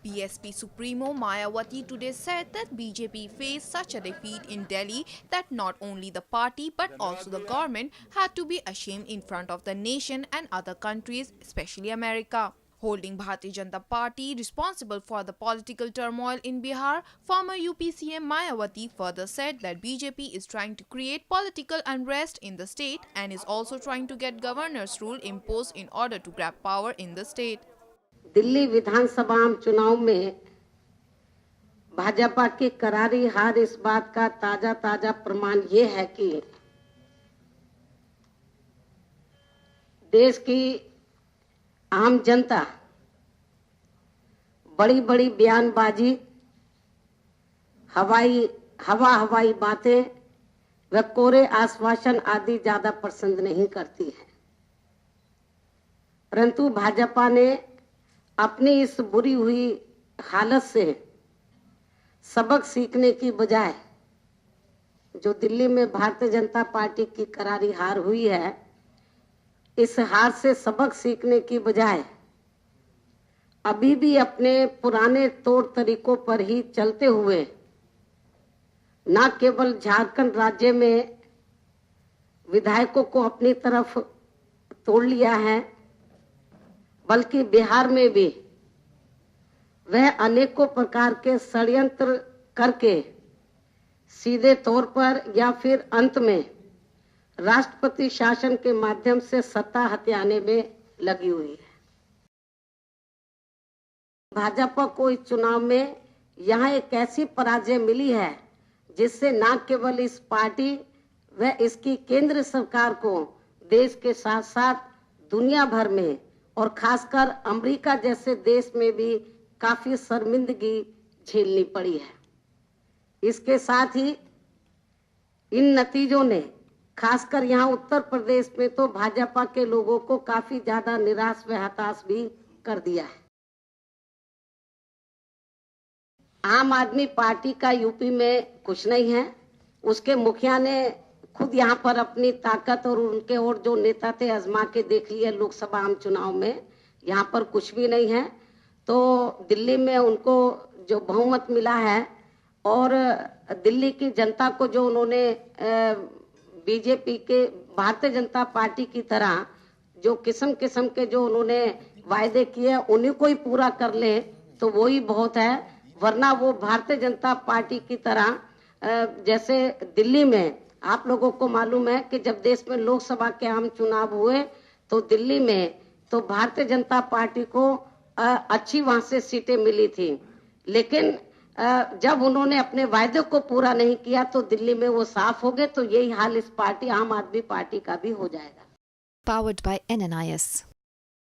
BSP Supremo Mayawati today said that BJP faced such a defeat in Delhi that not only the party but also the government had to be ashamed in front of the nation and other countries, especially America. Holding Bharatiya Janata Party responsible for the political turmoil in Bihar, former UP CM Mayawati further said that BJP is trying to create political unrest in the state and is also trying to get governor's rule imposed in order to grab power in the state. Delhi विधानसभा चुनाव में भाजपा की करारी हार इस बात का ताजा प्रमाण ये है कि देश की आम जनता बड़ी बयानबाजी, हवाई बातें व कोरे आश्वासन आदि ज्यादा पसंद नहीं करती है, परंतु भाजपा ने अपनी इस बुरी हुई हालत से सबक सीखने की बजाय जो दिल्ली में भारतीय जनता पार्टी की करारी हार हुई है, इस हार से सबक सीखने की बजाय अभी भी अपने पुराने तौर तरीकों पर ही चलते हुए न केवल झारखंड राज्य में विधायकों को अपनी तरफ तोड़ लिया है, बल्कि बिहार में भी वह अनेकों प्रकार के षड्यंत्र करके सीधे तौर पर या फिर अंत में राष्ट्रपति शासन के माध्यम से सत्ता हथियाने में लगी हुई है। भाजपा को इस चुनाव में यहाँ एक ऐसी पराजय मिली है जिससे न केवल इस पार्टी व इसकी केंद्र सरकार को देश के साथ साथ दुनिया भर में और खासकर अमेरिका जैसे देश में भी काफी शर्मिंदगी झेलनी पड़ी है। इसके साथ ही इन नतीजों ने खासकर यहाँ उत्तर प्रदेश में तो भाजपा के लोगों को काफी ज्यादा निराश व हताश भी कर दिया है। आम आदमी पार्टी का यूपी में कुछ नहीं है, उसके मुखिया ने खुद यहाँ पर अपनी ताकत और उनके और जो नेता थे आजमा के देख लिए लोकसभा आम चुनाव में, यहाँ पर कुछ भी नहीं है। तो दिल्ली में उनको जो बहुमत मिला है और दिल्ली की जनता को जो उन्होंने बीजेपी के भारतीय जनता पार्टी की तरह जो किस्म के जो उन्होंने वायदे किए उन्हीं को ही पूरा कर ले तो वो ही बहुत है, वरना वो भारतीय जनता पार्टी की तरह जैसे दिल्ली में आप लोगों को मालूम है कि जब देश में लोकसभा के आम चुनाव हुए तो दिल्ली में तो भारतीय जनता पार्टी को अच्छी वहां से सीटें मिली थी, लेकिन जब उन्होंने अपने वायदे को पूरा नहीं किया तो दिल्ली में वो साफ हो गए। तो यही हाल इस पार्टी आम आदमी पार्टी का भी हो जाएगा। Powered by NNIS.